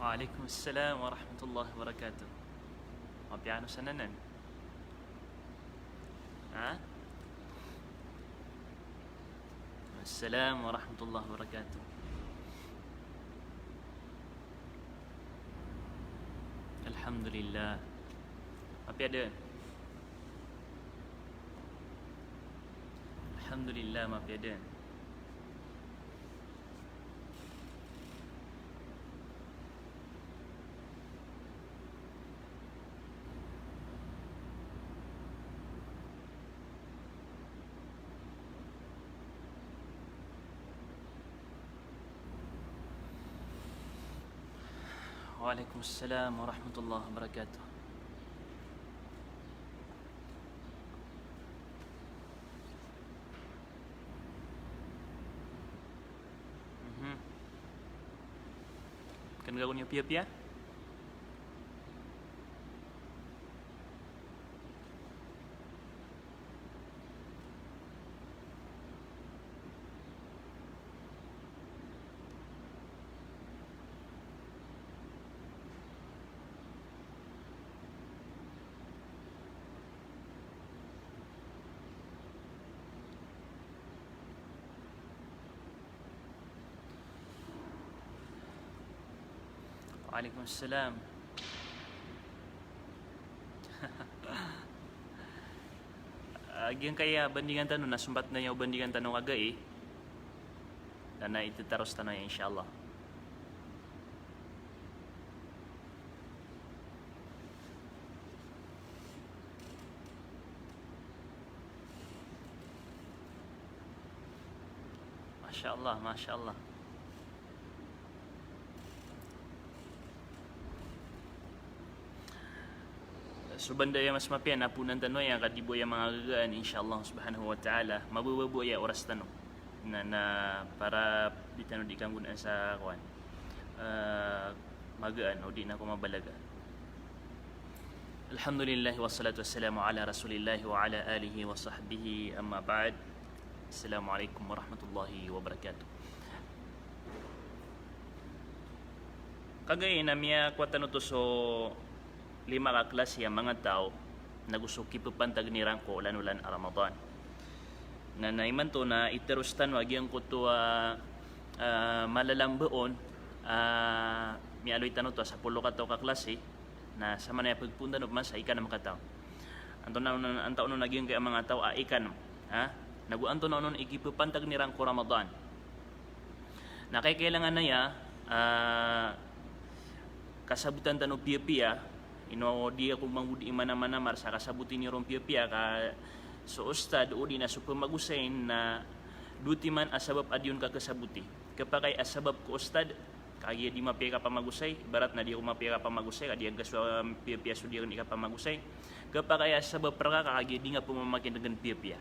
Waalaikumsalam warahmatullahi wabarakatuh. Mapiano sananan. Ha? Assalamu warahmatullahi wabarakatuh. Alhamdulillah. Mapi ada? Alhamdulillah mapi ada. Waalaikumsalam warahmatullahi wabarakatuh. Kan gawin niyo pia-pia? Waalaikumsalam. Agian kaya bandingan tanong na sumbat na yung bandingan tanong aga dan na itu terus tanong ya insyaallah. Masyaallah, masyaallah. Subanda yang mas mapian apunan tanong yang kadibo yang mga gagaan insyaallah subhanahu wa ta'ala mabubuo ya oras tanong na para di tanong di kanggunan sa kawan magaan o di na ko mabalaga. Alhamdulillah wassalatu wassalamu ala rasulillah wa ala alihi wa sahbihi amma ba'd. Assalamualaikum warahmatullahi wabarakatuh. Kagay na miya kwatan to so 5 ka klase ang mga tao na gusto kipupantag ni Rangko ulan-ulan Ramadan. Na naiman to na iterustan wag yung kuto malalamboon mialoy tanong to sa 10 ka tao ka klase na sa manay pagpundan man sa ikan mga tao. Anto na antaw no naging kay mga tao ikan ha naguanto na non ikipupantag ni Rangko Ramadan. Na kay kailangan na ya kasabutan tanong pia-pia ino dia kung mangudi mana-mana mar sa kasabutin ni rompia-pia ka so ustad o di na super magusain na duti man asabab adyon ka kasabuti kapag ay asabab ko ustad kaya di mapia ka pamagusay barat na di ko mapia ka pamagusay kaya gaswa pia-pia so di ka pamagusay kapag ay asabab pra ka kaya di nga pumamakin dengan pia-pia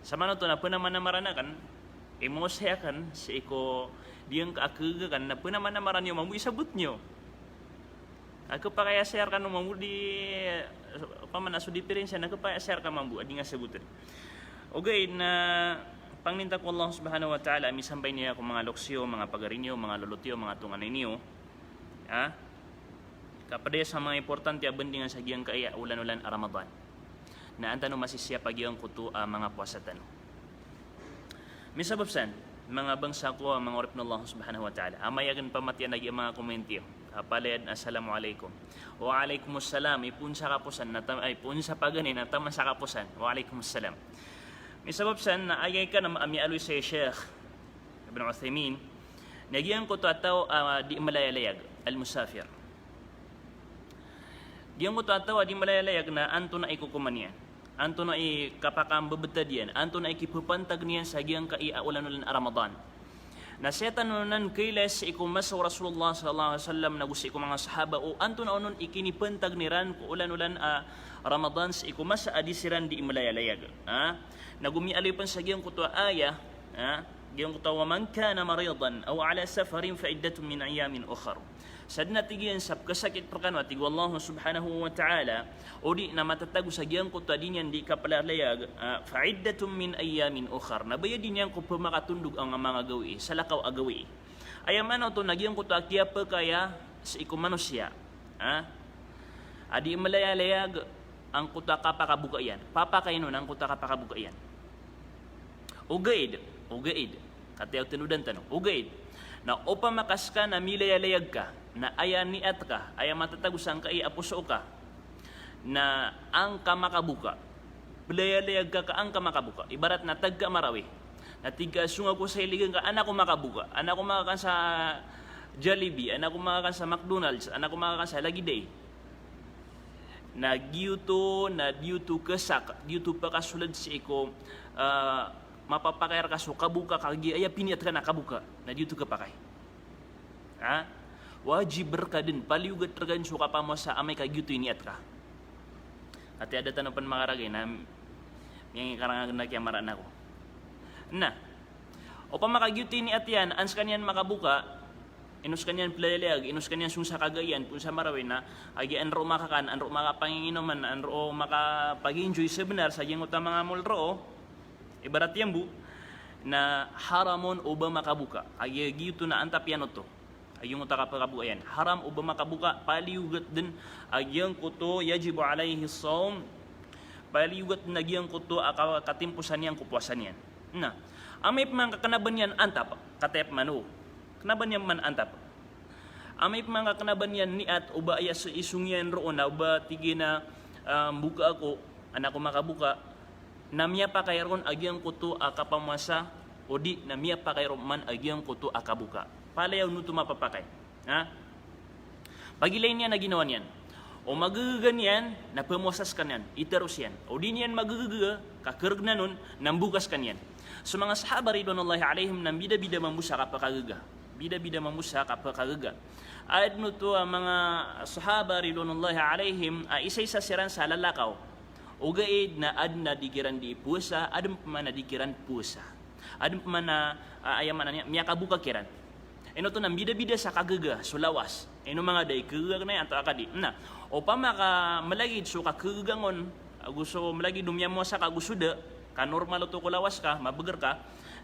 sama to na po naman na maranakan emosya kan sa iko diyang kaakaga kan na po naman na maranyo mamu isabot nyo. Ako pa kaya share ka nung mamudi pamanaso diferensya na ako pa share ka mambu adi nga sabutan. Okay na pangninta ko Allah subhanahu wa ta'ala misambay niya ako mga loksyo, mga pagarinyo, mga lulutyo, mga tunganay niyo. Ha? Kapade sa mga importante abandingan sa giyang kaya ulan-ulan Ramadan. Na antano masisya pagiyang kuto mga puasa tano. Misababsan mga bangsa ko mga orip ng Allah subhanahu wa ta'ala. Amayagan pamatian lagi mga komentyo. Kapalayan, assalamualaikum. Waalaikumsalam. Ipunsa kapusan. Ay, punsa paganin. Natama sa kapusan. Waalaikumsalam. May sababsan na ayay ka na maami aloy sa Sheikh Ibn Uthaymin. Nagyan ko to ataw di malayalayag. Al-Musafir. Diyan ko to ataw di malayalayag na anto na ikukuman yan. Anto na ikapakang babetad yan. Anto na ikipupantag niyan sa giyang kaiaulan-ulan Ramadan. Nasetan nunan kailas ikumas Rasulullah sallallahu alaihi wasallam na gusto ko mga sahaba o anto na onon ikinipantag niran ko ulan-ulan Ramadan sa ikumas sa adisiran di imalayalayag. Nagumialoy pan sa giyang kutwa aya giyang kutwa man kana maridan aw ala safarin fa iddatun min ayamin ukhra. Sadna tigiyan sab kasakit perkano ati Allah subhanahu wa ta'ala o di na matatago sa giyang kutwa din yan di kapalalayag fa iddatun min ayamin ukhra. Nabayad din yan kung pumakatundog ang mga gawi sa lakaw agawi. ayam mana to nagyang ko to akia pa kaya sa iku manusia. Adi malayalayag ang kuta kapakabuka yan. Papakain nun ang kuta kapakabuka yan. Ugaid. Katayaw tinudan tanong. Ugaid. Na upa makas ka na milayalayag ka, na aya niat ka, aya matatagusan ka, iapuso ka, na ang kamakabuka. Milayalayag ka ang kamakabuka. Ibarat na tagka marawi. Na tiga sunga ko sa iligan ka, anak ko makabuka. Anak ko makakan sa Jollibee, anak ko makakan sa McDonald's, anak ko makakan sa Lagiday. Na due to kesak, due to pakasulad si iko, mapapakayar ka so kabuka kagi aya piniat ka na kabuka na dito ka pakay. Wajib ka din paliugat tergan so kapamo sa amay kagi to iniat ka. At ada tanong pan makaragay na yang karangan na kaya maran ako. Na o pa makagi to iniat yan ans kanyan makabuka inus kanyan playag inus kanyan sung sa kagayan kung sa marawin na agi anro makakan anro makapanginginuman anro makapag-enjoy sa benar sa yang utama nga mulro. Ibarat yan bu, na haramon uba makabuka. Ay gitu na antap yan to. Ay yung utakabuka yan. Haram uba makabuka, paliugat din. Ay yung kuto, yajibu alayhi sawm. Paliugat na yung kuto, katimpusan yan, kupuasan yan. Na, amay mga kakanaban yan antap, katep manu. Kanaban yan man antap. Amay mga kakanaban yan niat, uba ay isung yan roon na, uba tigi na buka ako, anak ko makabuka, namia pakairon agyang kuto akapamasa o di namia pakairon man agyang kuto akabuka. Palayaw nuto mapapakay. Pagilay niya na ginawa niyan. O magagagan yan, na pamosas ka niyan, iteros yan. O di niyan magagaga, kakerg na nun, nambukas ka niyan. So mga sahaba ridwanullahi alaihim nang bida-bida mamusa kapakagaga. Bida-bida mamusa kapakagaga. At nuto ang mga sahaba ridwanullahi alaihim, isa-isa siran sa lalakaw. Ugaid na adna dikiran di puasa, adem pemana dikiran puasa. Adem pemana ayaman niya miyakabuka kiran. Eno to nang bida-bida sa kagaga, sulawas. Eno mga day kagaga na yan, akadi. Na, o pa maka malagid so kagagangon, gusto malagid dumya mo sa kagusuda, ka normal to kulawas ka, mabagar ka,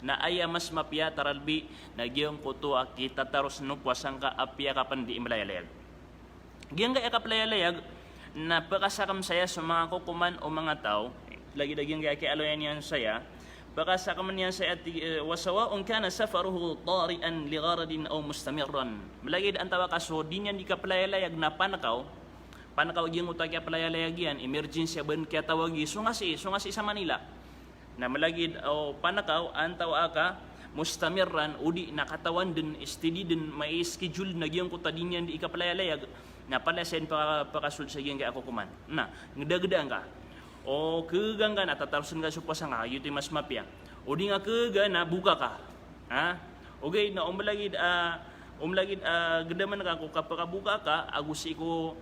na aya mas mapya taralbi, nagyong kuto kita taros no puasang ka apya kapan di imalayalayag. Giyang ka ikaplayalayag, na pakasakam saya sa mga kukuman o mga tao, lagi-lagi ang kaya aloyan yan saya, pakasakam niya saya wasawaun kana safaruhu tarian ligaradin o mustamirran. Malagid ang tawa kaso, di niyan di ka palayalayag na panakaw yung utak kaya palayalayag yan, emergency ban kaya tawagi, sungasi sa Manila, na malagid o panakaw, ang tawa ka, mustamirran, udi nakatawan din, steady din, may schedule na giyang kuta din yan di ka palayalayag, na pala sen pakasul sa giyang kaya ako kuman. Na, ngedagedang ka. O kegang ka na, tatarusan ka supasang ka, yuti mas mapya. O di nga kegang na, buka ka. Okay, na umlagid gedaman ka, kung kapakabuka ka, agusi ko,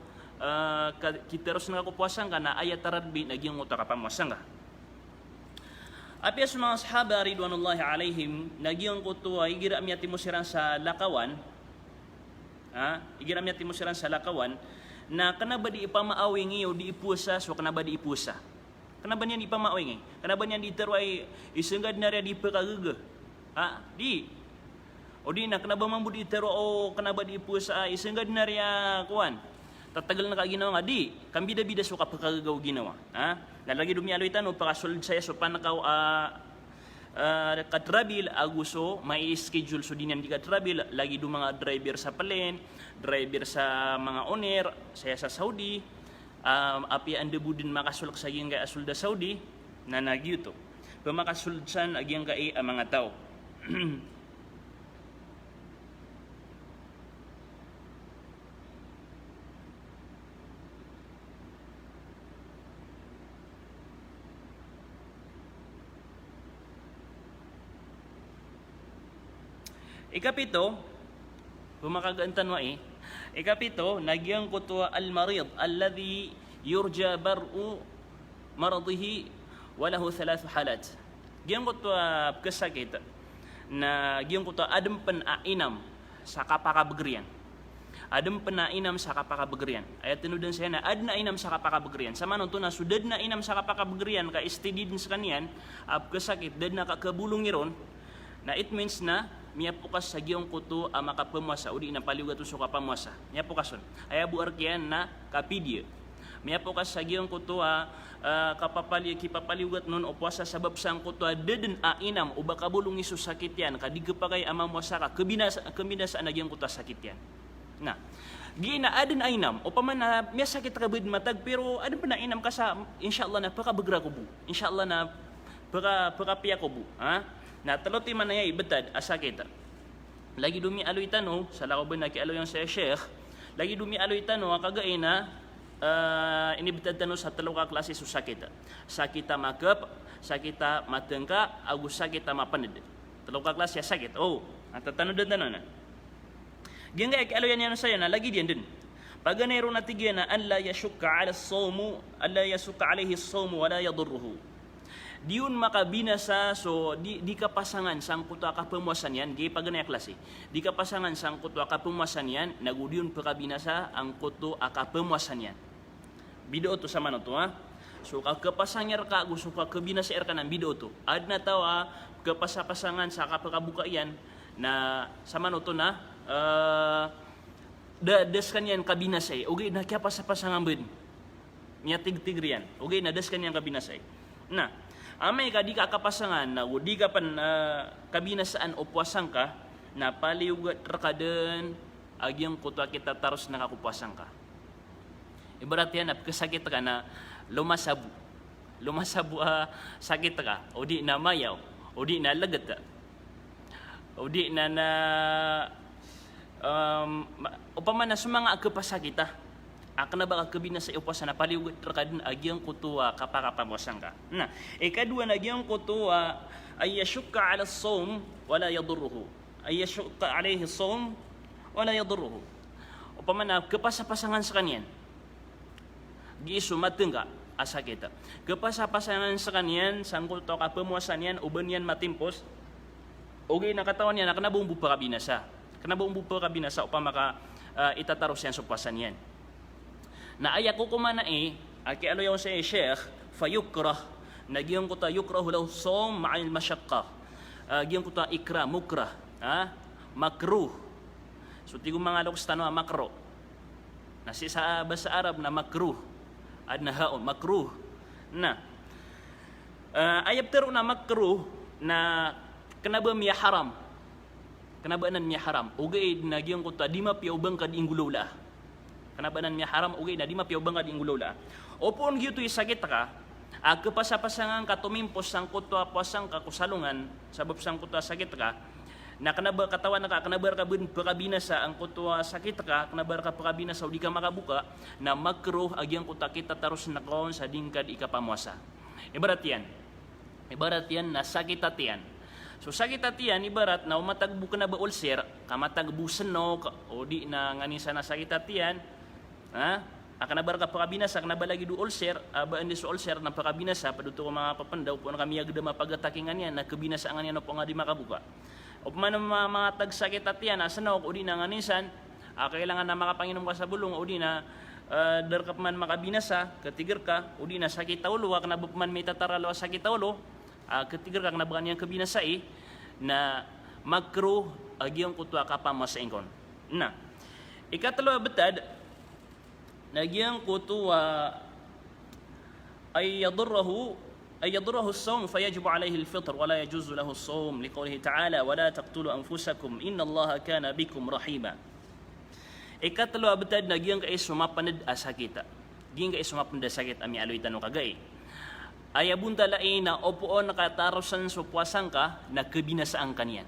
kiteros nga kupuasang ka na, ayat taradbi, nagyang uta ka pamasang ka. Apya sa mga sahaba, ridwanullahi alaihim, nagyang kutuwa, igira amyati mo sirang sa lakawan, igiram niya timusiran sa lakawan na kanaba di ipamaawing iyo di ipusa so kanaba di ipusa kanaba niya di ipamaawing kanaba niya di teruay isenggad na rin di pekagaga di o di na kanaba mambu di teru o kanaba di ipusa isenggad na rin kuwan tatagal na kaginawa nga di kambida-bida so kapakagagaw ginawa nalagi dumialoy tanong pakasulod saya so panakaw katrabil aguso may schedule so din yan di katrabil lagi do mga driver sa plane, driver sa mga owner saya sa Saudi api ande budin makasulok sa giyang kay asulda Saudi na nagyuto pamakasulsan agyang kay mga tao. Ikapito, pumakagantan wa ikapito, nagyang kutuwa al-marid, alladhi yurja bar'u maradihi, walahu thalathu halat. Giyang kutuwa kasakit, na giyang kutuwa adam panainam sa kapakabagrian. Adam panainam sa kapakabagrian. Ayat tinudan saya na ad na inam sa kapakabagrian. Sama nung to na sudad na inam sa kapakabagrian, ka-steady din sa kanyan, kasakit, dad na kakabulong iron, na it means na miya po kas sa giyong kuto makapamuasa udi na paliugat uso kapamuasa miya po kason ay abu arkian na kapidya miya po kas sa giyong kuto kipapaliugat nun o puasa sabab sang kuto deden inam uba kabulong iso sakit yan kadig pa kay amamuasa ka kabinasa na giyong kuto sakit yan na gina adin ainam o paman na miya sakit ka bid matag pero adin pa na inam ka sa insyaallah na pakabagra ko bu insyaallah na pakapiya ko bu na taloti man ay betad asakit lagi dumi aloy tano sa lakaban na kialo yung sa sheikh lagi dumi aloy tano kagay na inibetad tano sa talo ka klase sa sakita makap sakita matengka agus sakita mapaned talo ka klase sakit at tanod na gingay kialo yan saya na lagi diyan din paganero na tigyan na an la yashukka ala as-sawmu alla yasukka alayhi as-sawmu wala yadurruhu diun makabinasa so di ka pasangan sang kutwa ka pemuasan yan di paganay klase di ka pasangan sang kutwa ka pemuasan yan nagudiun pakabinasa ang kuto ka pemuasan yan bido to sama no to so ka kapasangyer ka gusto ka kabinasa ka ng bido to ad na tawa kapasapasangan sa kapakabuka yan na sama no to na des kanyan kabinasay okay na kaya pasapasangan bin niya tigriyan okay na des kanyan kabinasay na amay ka di ka kapasangan na di ka pan kabinasaan o puasang ka na paliugat rakaden agyang kutwa kita taros nakakupasang ka ibarat yan kasakit ka na lumasabu sakit ka o di na mayaw o di na lagat ka o di na upaman na sumanga agkapasakita akna ba kabina sa upasa na paliugat rakadin agyang kutuwa kapakapamuasang ka na ikadua na agyang kutuwa ay yashukka ala as-sawm wala yadurruhu ay yashukka alayhi as-sawm wala yadurruhu upaman na kapasapasangan sa kanyan giisu matengka asakita kapasapasangan sa kanyan sangkul to kapamuasan yan uban yan matimpos okay nakatawan yan akna buong bupa kabinasa upama ka itataros yan sa puasan yan na ayak ko kumana aki alo yung sa sheikh fayukrah nagyong ko ta yukrahu law som ma'al mashaqqa gyong ko ta ikra mukrah makruh so tigo mga loks tano makro na si sa bahasa Arab na makruh ad na haon makruh na ayab tero na makruh na kanaba miya haram kanabanan miya haram ugay nagyong ko ta di mapiubang kad ingulula kanabanan miya haram ugay na di mapiubang kad ingulula opon gyuto sakit ka kapasapasangan ka tumimpos sang kutwa puasang ka kusalungan sabab sang kutwa sakit ka na kanaba katawan ka kanabar ka bin pakabinasa ang kutwa sakit ka kanabar ka pakabinasa udi ka makabuka na makruh agyang kuta kita taros nakon sa dingkad ikapamuasa ibarat yan na sakit atian so sakit atian ibarat na umatagbu ka na ba ulcer kamatagbusan no o di na nganisa na sakit atian akanabar ka pakabinasa kanaba lagi du ulcer aba indi so ulcer na pakabinasa paduto ko mga papandaw po na kami agda mapagatakingan yan na kabinasaan yan po nga di makabuka o man mga tagsakit atian asa na o di na nganisan kailangan na makapanginom ka sa bulong o di na darkap man makabinasa katigir ka o di na sakit taulo kanaba man may tataralo sakit taulo ketigir kang nabakan yang kabinasa na makruh agyang kutwa kapamasa ingkon na ikatlo betad nagyang kutwa ay yadurruhu as-sawm fayajibu alayhi al-fitr wala yajuzu lahu as-sawm liqawlihi ta'ala wala taqtulu anfusakum inna Allaha kana bikum rahima ikatlo betad nagyang kay sumapaned asakita ging kay sumapaned sakit ami aloy tanong kagay ayabunta lain na opoon nakatarosan so puasang ka na kabinasaan kanyan.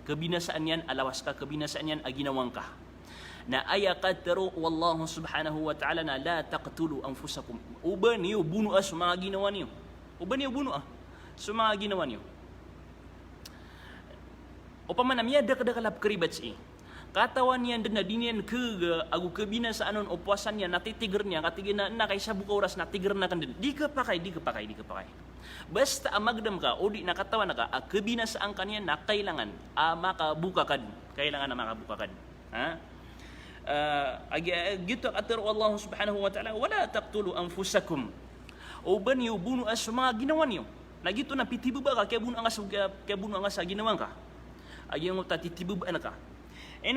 Kabinasaan yan alawas ka, kabinasaan yan aginawang ka. Na ayakat pero wallahu subhanahu wa ta'ala na la taqtulu anfusakum. Uba niyo bunuh sa mga ginawa niyo. Uba niyo bunuh sa mga ginawa niyo. Upaman na miyada kadakalap karibats katawan yan din na dinian ke agu kabinasaan o puasan yan natitiger niya katigin na kay sa buka oras natiger na kan din di ka pakay basta amagdam ka o di nakatawan na ka kabinasaan kanyan na kailangan makabuka kan kailangan na makabuka kan gitu atur Allah subhanahu wa ta'ala wala taqtulu anfusakum o ban yu bunuh sa mga ginawa niyo na gitu na pitibo ba ka kaya bunuh nga sa ginawan ka aging uta titibubaan ka.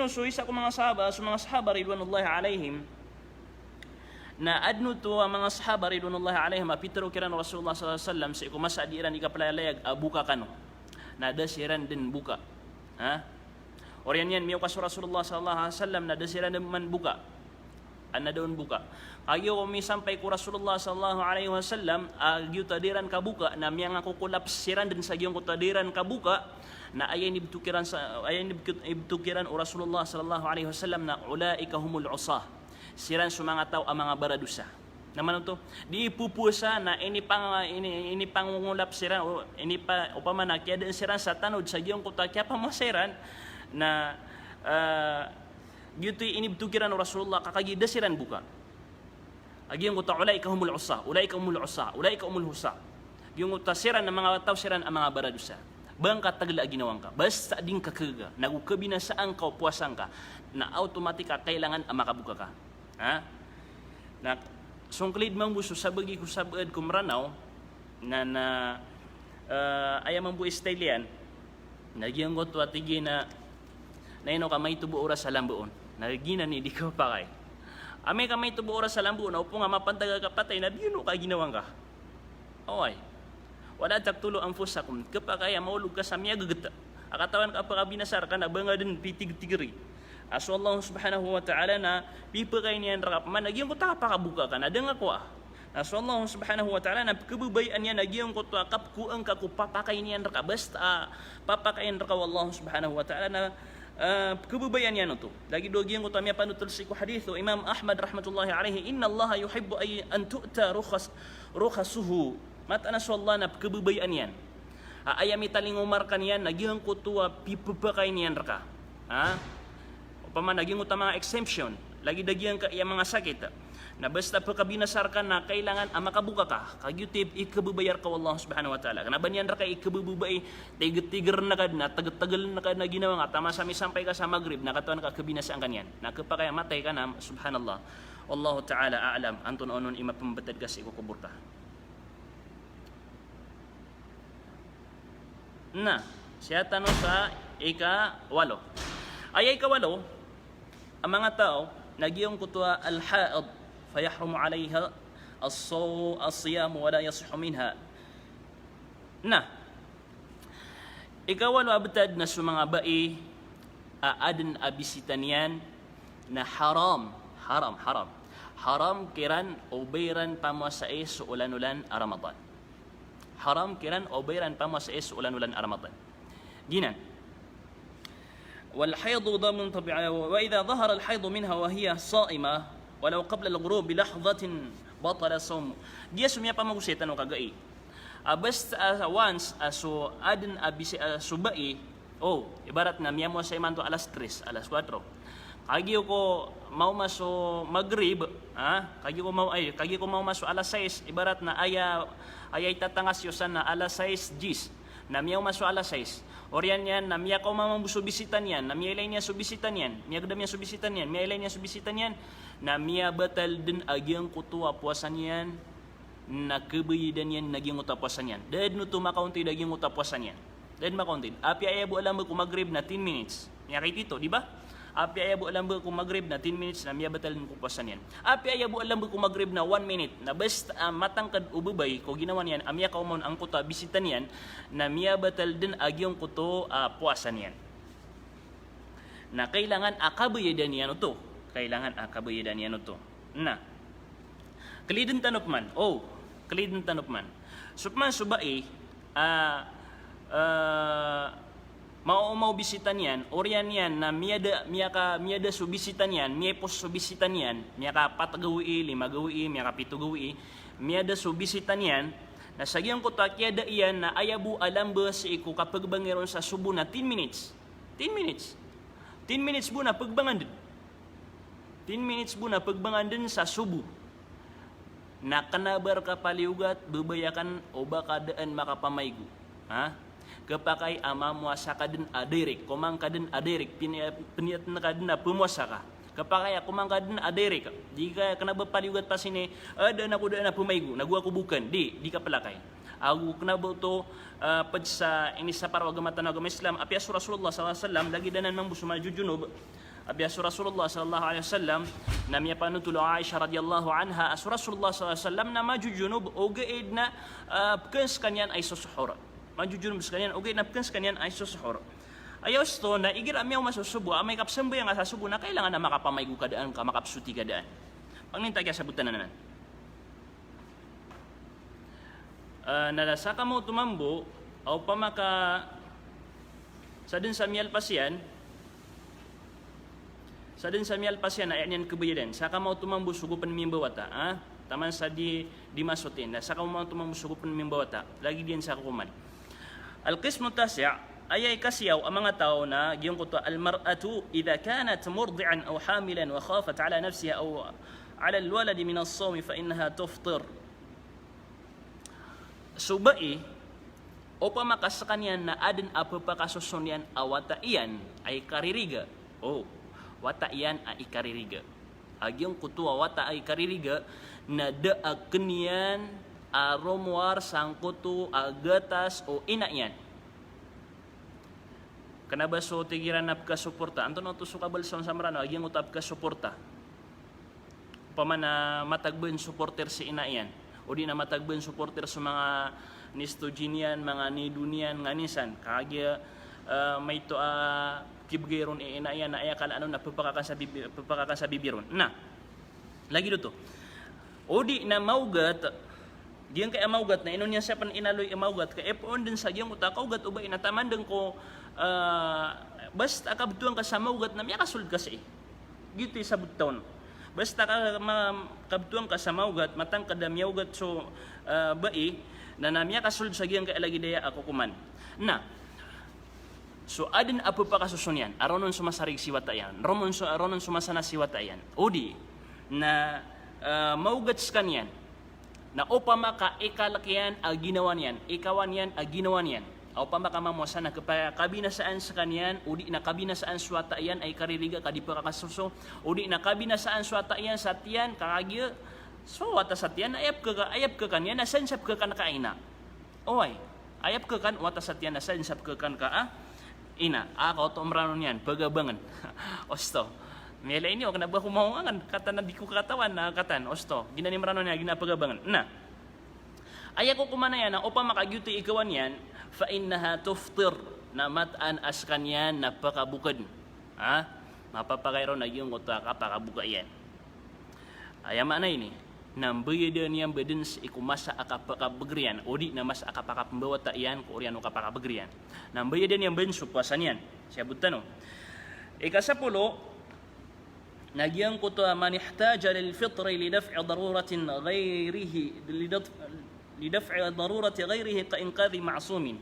So isa ko mga sahaba ridwanullahi alaihim, na adno to ang mga sahaba ridwanullahi alaihim apitero kiran Rasulullah sallallahu alaihi wasallam sa ikumasa adiran ikapalayag buka kano. Nadasiran din buka. Ha? Orian yan miyo kaso Rasulullah sallallahu alaihi wasallam nadasiran din man buka. Ana doon buka. Agyo kami sampai ku Rasulullah sallallahu alaihi wasallam agyo tadiran kabuka na miya nga kukulapsiran din sa giyong kutadiran kabuka na ayan ibtukiran o Rasulullah sallallahu alaihi wasallam na ulaika humul usah. Siran sa mga tao ang mga baradusa. Naman to, di pupusa na ini pangungulap siran o ini pa upama na kaya din siran sa tanod sa giyong kuta kaya pamasiran na gitu ini ibtukiran o Rasulullah kakagida siran buka. Agiyong kuta ulaika humul usah, ulaika humul husa. Yung kuta siran ng mga tao siran ang mga baradusa. Bangka tagla ginawang ka, basta din kakaga, nagukabinasaan ka o puwasan ka, na automatic kailangan makabuka ka. Ha? Na, sungklid mang buso, sabagi ko sabad kumranaw, na ayam ang bu style yan, nagyang ko to atigi na ino ka may tubo oras sa lambuon, nagina ni di ka pakay. Ame ka may tubo oras sa lambuon, upo nga mapantaga ka patay, na di yun ka ginawang ka. Okay. Wala taktulo ang fusakum kapag kaya maulog ka sa miya gagata akatawan ka pa binasar ka na banga din pitig-tigri aso Allah subhanahu wa ta'ala na pipakay niyan rakap man nagyang ko tapakabuka ka na denga ko aso Allah subhanahu wa ta'ala na kabubayan niya nagyang ko takap ku ang papakay niyan rakap basta papakayin rakaw Allah subhanahu wa ta'ala na kabubayan niya to lagi dogyang ko tamya panutul si ko hadithu Imam Ahmad rahmatullahi alaihi inna Allah yuhibbu an tu'ta rukhasuhu mata na so Allah na kabubayan yan. Ayami taling umar kanyan, naging kutuwa pipapakay niyan raka. Ha? O pa man, naging mga exemption, lagi dagihan ka yung mga sakit. Na basta pagkabinasar ka na kailangan makabuka ka. Kagyutip, ikabubayar ka Allah subhanahu wa ta'ala. Kanaban yan raka, ikabububay, tigar na ka na, tagal na ka na ginawa nga, tama sa sampay ka sa Maghrib, nakatuan ka kabinasaan kanyan. Nakapakaya matay ka na, subhanallah. Wallahu ta'ala a'lam, anton onon imapambatad ka sa ikukubur ka. Na, siya tanong sa ika-walo. Ay ika-walo, ang mga tao, nagyong kutwa al-haid, fayahrumu alayha as-siyam wa la yasihhu minha. Na, ika-walo abtad na sa mga bai, aadan abisitan yan, na haram kiran o bayran pamasay sa ulan-ulan Ramadan. Haram kiran o bayran pamasay sa ulan-ulan Ramadan. Ginan. والحيض ضمن طبيعة وإذا ظهر الحيض منها وهي صائمة ولو قبل الغروب بلحظة بطل صوم. Dia sumya pamagusitan o kagai. Basta once so adin abisi subai ibarat na miya mo sa imanto alas 3, alas 4. Kagi ko mau maso Maghrib, kagi ko mau maso alas 6, ibarat na ayay tatangas yosan na alas 6 gis. Na miya maso alas 6. Orian yan, na miya ko mamambusubisitan yan, na miya ilay niya subisitan yan, miya gudam niya subisitan yan, miya ilay niya subisitan yan, na miya batal din agyang kutuwa puasan yan, na kebayidan yan naging utapuasan yan. Dahil no tumakaunti naging utapuasan yan. Dahil makaunti. Api ayabu alam ba kung Maghrib na 10 minutes. Miya kay tito, di ba? Api ayabu alam ba kung Maghrib na 10 minutes na miya batal din kupuasan yan. Api ayabu alam ba kung Maghrib na 1 minute na basta matangkad ubabay ko ginawan yan, amya kaumon ang kuta bisitan yan, na miya batal din agyong kuto puasan yan. Na kailangan akabayadan yan ito. Kailangan akabayadan yan ito. Na, kalidin tanupman. Kalidin tanupman. Supman subai, mau bisitan yan, orian yan na miyada subisitan yan, miyapos subisitan yan, miyaka 4 gawi, 5 gawi, miyaka 7 gawi, miyada subisitan yan, na sagyang ko takyada iyan na ayabu alam ba si iku kapag bangiron sa subo na 10 minutes. 10 minutes. 10 minutes bu na pagbangan din. 10 minutes bu na pagbangan din sa subo. Na kanabar ka paliugat, babayakan o baka daan makapamaygo. Kapakay amamuasa ka din adirik, kumang ka din adirik, piniyat na ka din na pumuasa ka. Kapakay kumang ka din adirik, di ka kanabapaliugat pa sini, daan ako daan na pumaygo, nagwa ko bukan, di ka palakay. agu knabo to sa ini sa para agama Islam apya Rasulullah sallallahu alaihi wasallam lagi danan mang busuma jujunub apya Rasulullah sallallahu alaihi wasallam namya panutulo Aisyah radhiyallahu anha Rasulullah sallallahu alaihi wasallam na majujunub ogeid na pkens kanyan ay susuhur majujunub kanyan ogeid na pkens kanyan ay susuhur ayos to na igir amyaw masusubo amay kapsambo yang asasubo na kailangan na makapamaygu kadaan ka makapsuti kadaan pangninta kaya sabutan na nanan nalasaka mo tumambo o pamaka sa din sa miyal pasyan ayan yan kebayadan saka mo tumambo sugupan mimbawata taman sa di masutin saka mo tumambo sugupan mimbawata lagi din sa kuman al-qismu tasi' ayay kasiyaw ang mga tao na giyong kuto al-mar'atu idha kanat murdi'an aw hamilan wa khafat ala nafsiha aw ala al-waladi min as-sawmi fa innaha tuftir subai o pamakasakanian na adin apapakasusunian awata iyan ay kaririga wata iyan ay kaririga agyong kutua wata ay kaririga na daag kenian aromwar sangkutu agatas o ina iyan kanaba so tigiran na pagkasuporta anto no to sukabalson sa marano agyong utap kasuporta pamana matagben supporter si ina iyan o di na matagben supporter sa mga nistogenian, mga nidunian, nganisan. Kagya may to kibgeron inayan na ayakal ano na pagpakakan sa bibiron. Na, lagi dito. O di na maugat, diyan kay maugat na inon niya siya pan inaloy maugat kay epon din sa diyang utak kaugat ubay inatamandeng ko basta akabtuan ka sa maugat na miya kasulod kasi. Gito sa buton. Basta kabtuang ka sa maugat, matang kadamyaugat so bai, na namya kasulod sa giyang kailagidaya ako kuman. Na, so adin apo pa kasusunyan, aronon sumasarig siwata yan, aronon sumasana siwata yan, odi, na maugat kanyan, na upama ka ikalakyan aginawan yan, ikawan yan aginawan yan, upama ka mamuasa na kabinasaan sa kanyan, udi na kabinasaan suwata yan ay kaririga kadipa kakasuso, udi na kabinasaan suwata yan sa tiyan kakagya, so wata sa tiyan ayap ka kanyan nasensap ka kan ka ina. Oy, ayap ka kan wata sa tiyan nasensap ka kan ka ina. Ako to umranon yan pagabangan. Osto. Mela ini o kanaba kumawangan kata na di ko katawan na katan osto. Ginanimranon niya ginapagabangan. Na. Ayako kumana yan upa makagyuti ikawan yan fa innaha tuftir na matan as kanyan napakabukad. Mapapakayro na yung kota kapakabuka yan. Ayama na ini. Nambayada niyang badan sa ikumasa akapakabagrian o di na mas akapakapambawata yan ko oriano kapakabagrian. Nambayada niyang badan supasan yan. Siyabutan o. Ikasapulo, nagyang kuto man ihtaja lil fitri lidaf'i daruratin ghayrihi lidaf'i darurati ghayrihi ka inqadhi ma'sumin.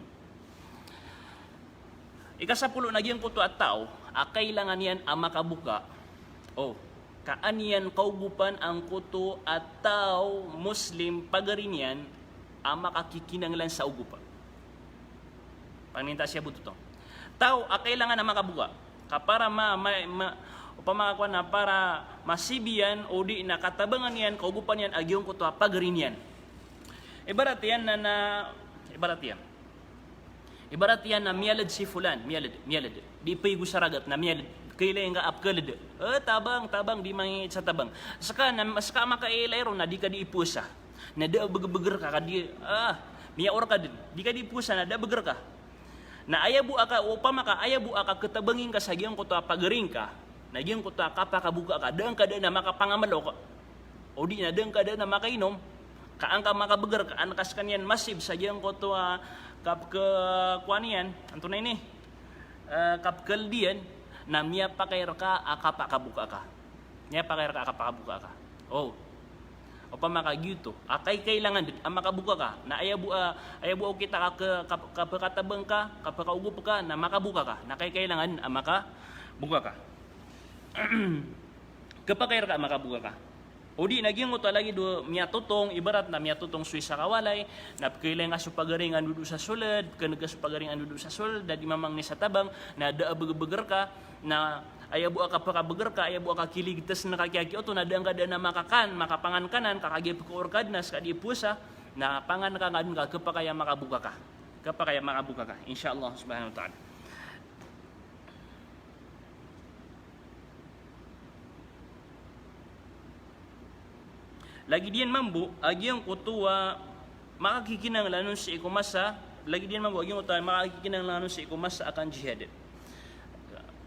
Ikasapulo nagyang kuto at tao kailangan yan ang makabuka kaaniyan kaugupan ang kuto at tao Muslim pagarinyan ang makakikinanglan sa ugupan. Pangninta siya buto to. Tao kailangan na makabuka kapara pamakakuan na para masibiyan o di na katabangan yan kaugupan yan agyong kuto pagarinyan. Ibarat yan na miyalad si fulan, miyalad. Di pay gusaragat na miyalad. Kailangan ka apkalad. Tabang, di mangingit sa tabang. Saka makailayro na di ka di ipusa. Na da beger ka di, miya or ka din. Di ka di ipusa na da beger ka. Na ayabu aka, upama ka, ayabu aka ketabangin ka sa giyang kuto pagaring ka. Na giyang kuto kapakabuka ka. Daang ka na makapangamalo ka. O di na daang ka na makainom. Kaang ka makabeger ka. Anakas kanyan masib sa giyang kuto kapkakuanian. Anto na ini. Kapkaldian. Na miya pakayar ka akapakabuka ka. Miya pakayar ka akapakabuka ka. O pamakagyuto. Akay kailangan din ang makabuka ka. Na ayabu kita kapakatabang ka, kapakaugup ka, na makabuka ka. Na kay kailangan ang makabuka ka. Kapakayar ka makabuka ka. O di nagyang ko lagi do miyatutong ibarat na miyatutong suy sa kawalay na kailangan nga supagaringan dudu sa sulod kanaga supagaringan dudu sa sulod da di mamang ni sa tabang na da beger ka na ayabu aka pakabeger ka ayabu aka kiligtas na kakyaki oto na da nga da na makakan makapangan kanan kakagip ko orkad nas ka di pusa na pangan ka ngadun ka kapakaya makabuka ka. Kapakaya makabuka ka. Insyaallah subhanahu wa ta'ala. Lagi diyan mambu, agi ang kutuwa makakikinang lanon si ikumasa, lagi diyan mambu, agi ang kutuwa makakikinang lanon si ikumasa akan jihad.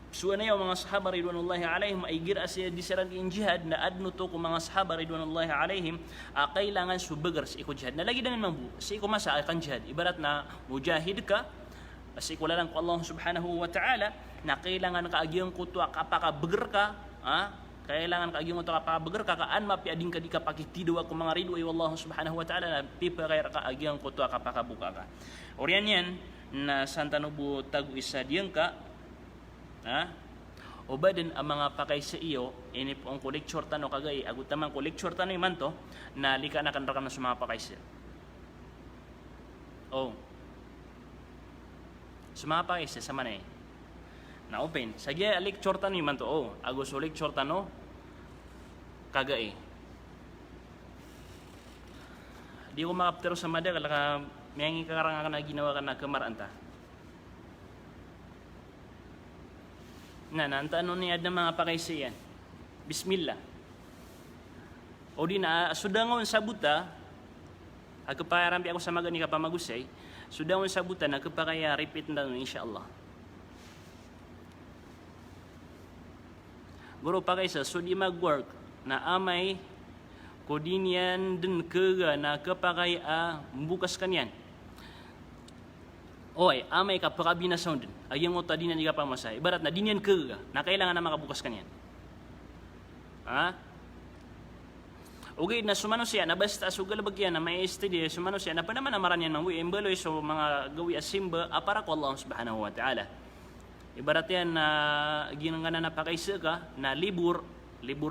Suwana yung mga sahaba ridwanullahi alaihim ay gira siya di serang jihad na adno to kung mga sahaba ridwanullahi alaihim kailangan subagar sa iko jihad. Na lagi dengan mambu, si ikumasa akan jihad. Ibarat na mujahid ka, sa ikulalang ko Allah subhanahu wa ta'ala, na kailangan ka agi ang kutuwa kapakabagar ka, kailangan kagi mo to kapabagar kakaan mapiading ka di kapakitido ako mga rido ay wallahu subhanahu wa ta'ala na pipakayar ka agyang ko to kapakabuka ka. Orian yan na santanubo tagu isa diyang ka oba din ang mga pakay sa iyo ini po ang kolektor tano kagay agutamang kolektor tano iman to na lika na kanrakam na sa mga pakay sa sa mga pakay sa sama na na open sagya lecture tano iman to agos lecture tano kagay di ko makaptero sa mada kalaka may kakaranga ka na ginawa ka na kamaranta na naantano niya ng mga pakaysiyan bismillah o di na sudangon sa buta agpayarampi ako sa magani ka pamagusay sudangon sa buta nagpakaya repeat na insyaallah. Guru pakai sa so di mag-work na amay kodinyan din kega na kapakai bukas kanyan. Oy, amay ka pakabina sound din. Ayang mo tadi na di ka pamasay. Ibarat na dinyan kega na kailangan na makabukas kanyan. Okay, na sumano siya na basta sugalabag yan na may study sumano siya na pa naman amaran yan ng embaloy so mga gawi asimba para ko Allah subhanahu wa ta'ala. Ibarat yan na ginangana na pakaisa ka na libur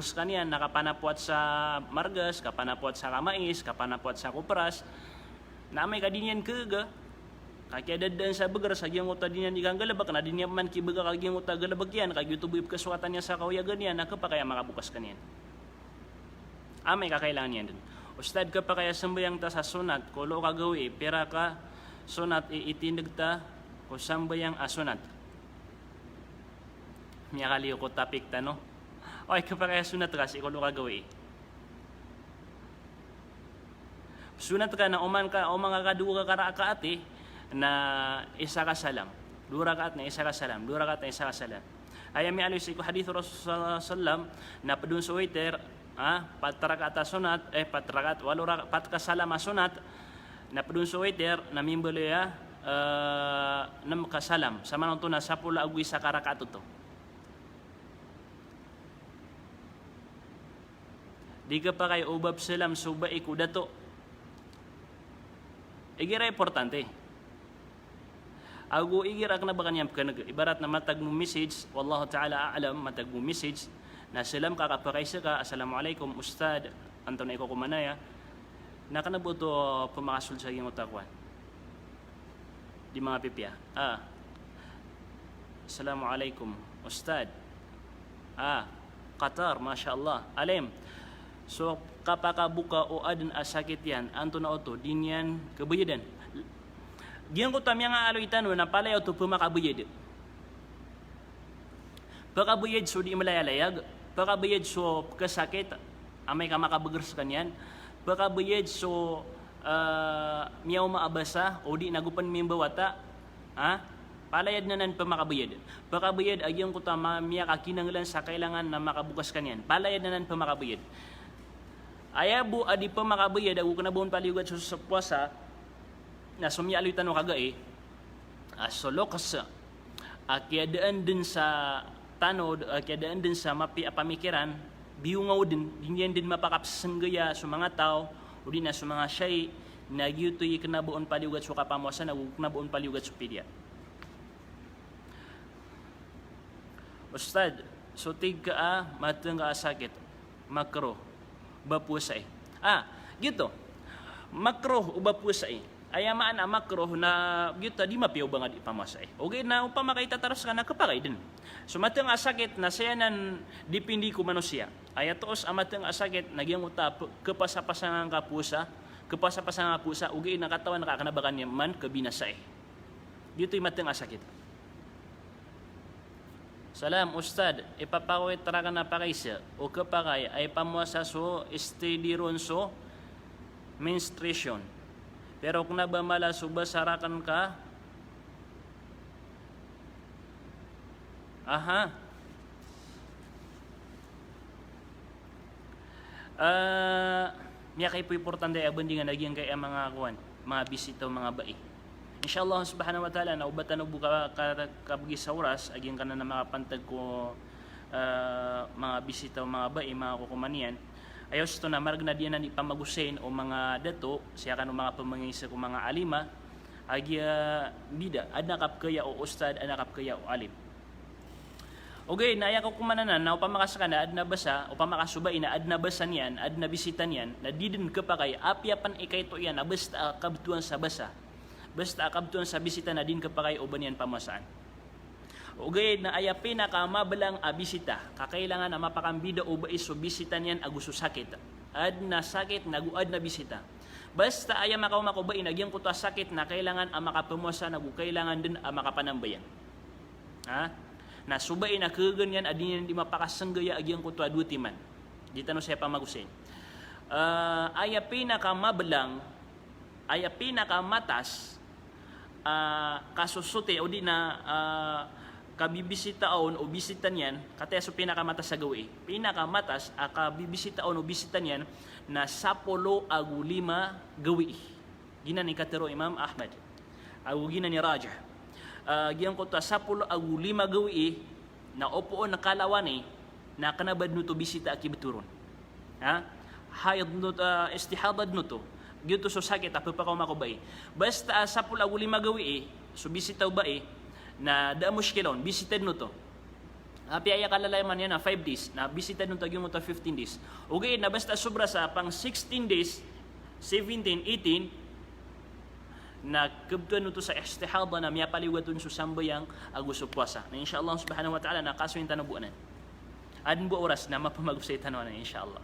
sa kanyan nakapanapot sa margas, kapanapot sa kamais, kapanapot sa kupras na may kadinyan kaga kakiadadan sa bagar sa gyang uta dinyan igang galabak na dinyan man kibaga kagyang uta galabak yan kag YouTube kasuatan niya sa kawayagan yan na kapakaya makabukas kanyan amay kakailangan yan din ustad ka pa kaya sambayang ta sa sunat kulo ka gawi pera ka sunat itindig ta ko sambayang asunat miya kaliyo ko topic ta no oy kapag kaya sunat ka si kulo ka gawi sunat ka na uman ka kaduwa ka karakaati na isa ka salam dua rakaat na isa ka salam dua rakaat na isa ka salam ayam mi alis ko hadith Rasulullah sallam na padun sa waiter 4 rakaat sunat 4 rakaat 8 rakaat 4 ka salam sunat na padun sa waiter na mimbolo ya 6 ka salam sama nang to na 10 agui sa karakaat to di ka pa kay ubab salam suba iku dato igira importante ago igira ka na ba kanyang ibarat na matag mo message wallahu ta'ala a'lam matag mo message na salam ka kapakaysa ka assalamualaikum ustad anto na iko kumanaya na kanabuto pumakasul sa iyong utakwan di mga pipya assalamualaikum ustad Qatar masyaallah alim. So kapakabuka o adan asakit yan anto na oto dinyan kabayadan. Giyan ko tamya nga aloitan na palay oto pumakabuyad. Pakabayad so di malayalayag, pakabayad so kasakit amay ka makabagar sa kanyan. Pakabayad so miyaw maabasa o di nagupan mimbawata. Palayad na nan pamakabayad. Pakabayad agyan ko tama miya kakinanglan sa kailangan na makabukas kanyan. Palayad na nan pamakabayad. Ayabu adi pa makabayad ako na buon paliugad sa puasa na sumya aluitan no kagae so lokas akiadaan din sa tanod akiadaan din sa pamikiran biyungaw din dinyan din mapakapsanggaya sa mga tao o din na sa mga siyay nagyutoy kinabuon paliugad sa kapamuasa na kinabuon paliugad sa pidya. Ustad so tig ka mateng ka sakit makro bapusay. Gitu. Makruh o bapusay. Ayamaan makruh na gitu di mapiyaw ba nga di pamasay. Okay na upang makaitataros ka na kapagay din. Sumatang asakit na sayanan dipindi ko manusia. Ayatos amatang asakit nagyang utap kapasapasangan kapusa kapasa-pasa nga pusa, ugay nakatawan nakakanabakan niya man kabinasay. Dito'y matang asakit. Salam, Ustad, ipapawit tarakan na pakaysa o kapakay ay pamuasa so steady ron so menstruation. Pero kung nabamala so basarakan ka, aha, niya kay po importante ay abandingan nagyan kay mga kuwan, mga bisita o mga bai. Inshallah subhanahu wa ta'ala na ubatan og buka kabgi sa oras agyan kana na makapantag ko mga bisita o mga bai, mga kukumanian. Ayos ito na marag na diyan na ipamagusin o mga dato siya kanu mga pamangisa ko mga alima agya bida adna kap kaya o ustad adna kap kaya o alim. Okay, naya ko kumananan na upamakasaka na adna basa, upamakasubay na adna basa niyan, adna bisita niyan, na di din ka pa kay apyapan ikay to yan, na basta kabtuan sa basa, basta kabtuan sa bisita na din ka pa kay uban yan pamasaan. Okay, na aya pinakamabalang bisita, kakailangan na mapakambida o ba iso bisita niyan aguso sakit, adna sakit, naguad na bisita. Basta aya makaumakabain, nagyang kuta sakit na kailangan ang makapamasa, kailangan din ang makapanambayan. Ha? Na subay na kaganyan adin di mapakasanggaya agyang ko tuaduti man. Dito no siya pamagusin. Aya pinakamabalang, aya pinakamatas kasusuti o di na kabibisitaon o bisitan yan, kataya so pinakamatas sa gawi. Pinakamatas kabibisitaon o bisitan yan na 10 agu 5 gawi. Gina ni katero Imam Ahmad. Agu gina ni Rajah. Giyang ko ta 10 agu 5 gawi na opoon nakalawani na kanabad no to bisita akibeturon. Ha? Hayad no istihadad no to. Gito so sakit apo pa ko makobay. Basta 10 agu 5 gawi so bisita ba na da muskilon bisitad no to. Api aya kalalay man yan na 5 days na bisitad no to gyud mo to 15 days. Okay na basta sobra sa pang 16 days 17 18 na kabtuan nito sa istihada na miya paliwatun sa sambayang agusto puasa. Na inshallah subhanahu wa ta'ala na kaso yung tanabuanan. Adin bu oras na mapamagop sa itanuanan inshallah.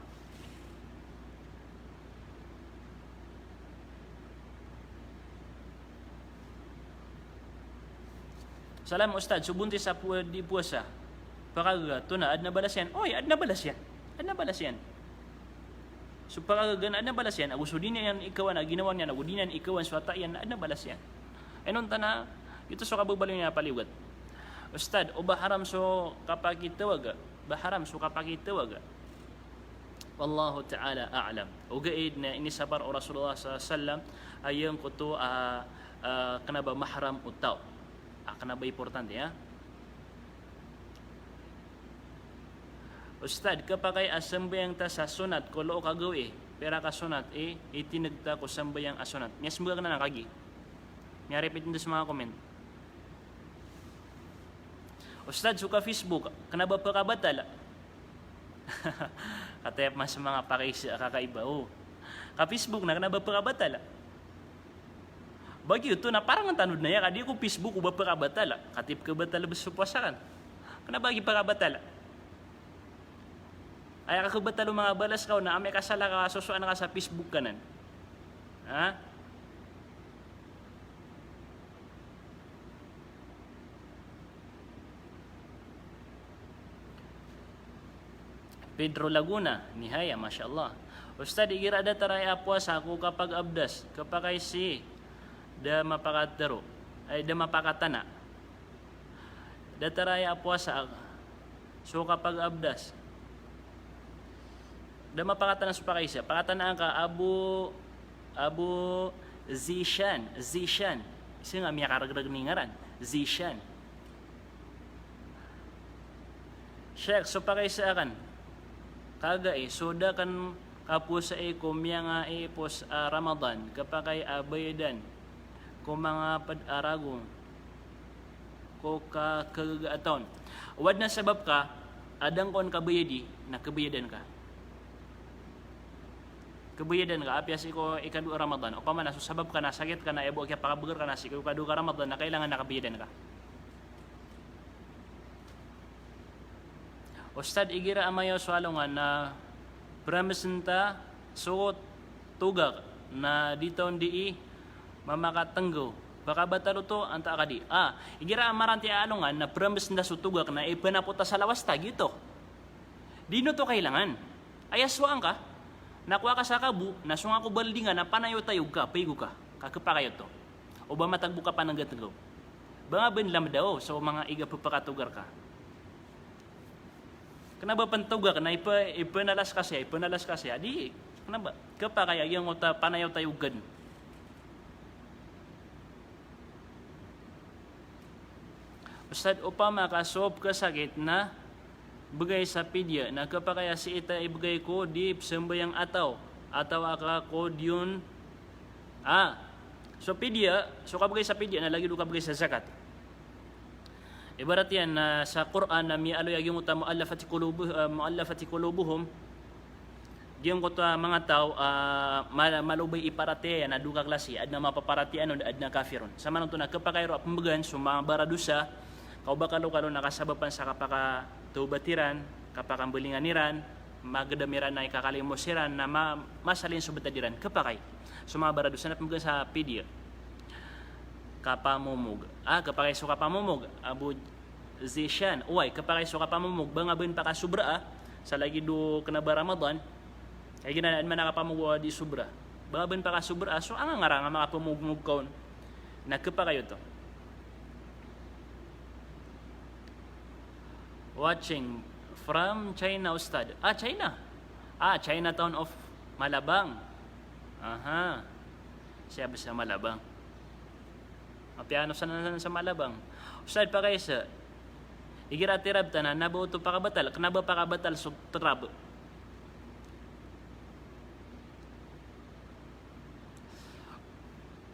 Salam Ustad, subunti sa di puasa. Pakaga, tuna, adna balas yan. Oy, adna balas yan. Adna balas yan. So pagkagana na balas yan, agusto din yan ikawan na ginawa niya, agusto din yan ikawan swata yan, na balas yan. Enon na, ito so kababalo niya paliwat. Ustad, o baharam so kapag itawag, baharam so kapag itawag. Wallahu ta'ala a'lam. O gaid na inisabar o Rasulullah sallam, ayang ko to, kanaba mahram utaw. Kanaba importante, ha? Ustad, kapag ay asambayang ta sa sunat, kulo kagawi, pera ka sunat, itinagta ko sambayang asunat. Nyas mga ka na nakagi. Nya repeat nito sa mga comment. Ustad, suka Facebook, kanaba pa kabatala? Katayap mas mga kakaiba. Oh. Ka-Facebook na kanaba pa kabatala? Bagi ito na parang ang tanod na yan, kadi ko Facebook, uba pa kabatala? Katip ka batala ba sa puwasakan? Kanabagi pa kabatala? Ay kakabatalo mga balas ka na may kasala ka susuan ka sa Facebook kanan. Ha? Pedro Laguna, nihaya, mashallah. Ustad, igira da taray puasa ako kapag abdas, kapag ay si da mapakataro, ay da mapakatana. Da taray puasa so kapag abdas, da mapakatana sa pakaysa, pakatanaan ka Abu Zishan, isa nga miya karagdag ni ngaran, Zishan. Sheikh, so pakaysa akan, kaga soda kan kapusa kumya nga pos Ramadan, kapag ay abayadan, kung mga pad-aragon, ko kagagaton. Wad na sabab ka, adang kon kabayadi, nakabayadan ka. Kabayadan ka, apyas ko ikadu Ramadan, o pamana, so sabab ka na, sakit ka na, ebo kaya pakabugar ka na, sikado ka Ramadan, na kailangan nakabayadan ka. Ustad, igira amayo swalongan na bramisenta suot tugak na dito di mamakatenggo baka batalo to anta akadi igira amaranti alongan na promise na sutugak na ipanaputa sa lawas ta gito dino to kailangan ayaswaan ka nakuha ka sa kabu nasunga ko baldingan na panayo tayo ka paygo ka kakapakayo to o ba matagbo ka pa ng gatagaw banga benlam daw so mga iga papakatugar ka kenapa pantugak na ipanalas kasi adi kenapa kapakaya yung uta panayo tayo gan Ustad upama kasob ka sakit na bagay sa pidya na kapakaya si ita ibigay ko di sembayang ataw aka ko diyon so pidya so kabagay sa pidya na lagi do kabagay sa zakat ibarat yan na sa Quran na mialoy yung uta muallafati qulubuhum diyon ko ta mga tao malubay iparate na duka klase adna mapaparati adna kafirun sama nang to na kapakayro pambagan sumabaradusa kau bakalo nakasabapan sa kapaka tubatiran, kapaka bulinganiran, magdamiran na ikakalimosiran na masalin subetadiran kapakay. Sumabara doon na pamagan sa pidya. Kapamumog. Kapakay so kapamumog. Abu Zishan. Uy, kapakay so kapamumog. Bangabin pa ka subra sa lagi do kanaba Ramadan. Kaya ginanaan man nakapamugwa di subra. Bangabin pa ka subra. So ang nga mga pamugmug kaon. Nagkapakayo to. Watching from China, Ustad. China. Chinatown of Malabang. Siya ba sa Malabang? Piano sa Malabang. Ustad pa kayo sa igiratirab tanan nabuto pakabatal. Kanaba pakabatal so trab.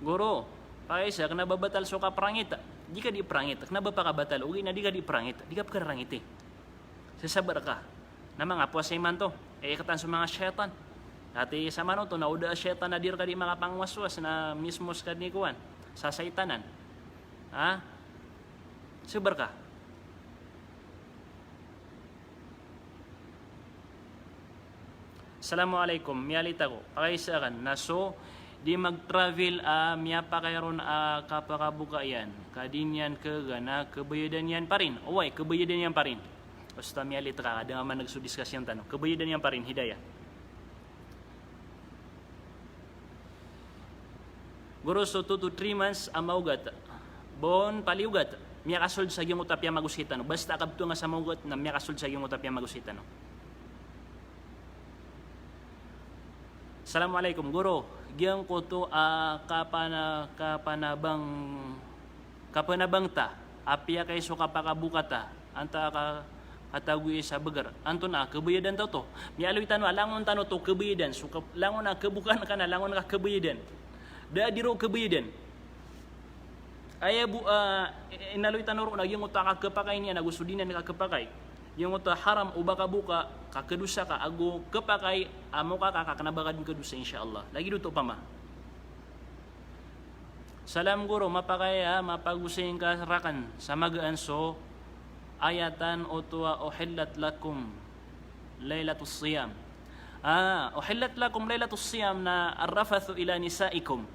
Guro, pa kayo sa kanaba batal so kaprangita. Di ka di prangit, kanaba pa kabatal, uwi na di ka di prangit, di ka pagkarangit sasabar ka, na mga puwasay man to, katan sa mga syaitan. Dati sa mano to, nauda syaitan na dir ka di mga pangwaswas na mismos ka ni kuwan, sa saitanan. Sabar ka. Assalamualaikum, miyalita ko, pakaisakan, naso, di mag-travel miya pa kayron kapakabukayan kadinyan kagana kebayadan yan pa rin uway kebayadan yan pa rin basta miyalit ka kada nga man nagsudiskas yung tanong kebayadan yan pa rin hidayah guro so 2 to 3 months amaugat bon paliugat miya kasod sa gyung utapya magusitan basta kabto nga sa maugat na miya kasod sa gyung utapya magusitan Assalamualaikum guro giyang ko to kapanabang ta apya kay so kapakabukata anta ka katagui sa bagar anto na kebayadan to mialoy tano langon tano to kebayadan so langon na kebukan kana langon ka kebayadan da diro kebayadan aya bu inaloy tano ro naging uta ka kapakay niya nagusudinan ka kapakay yung uta haram ubaka buka kakedusa ka ago kapakay amo ka kakanabagad kedusa insyaallah lagi duto pa ma Salam guro mapakaya mapagusing ka rakan sa magaan so ayatan utwa uhillat lakum lailatus siyam uhillat lakum lailatus siyam na arrafathu ila nisaikum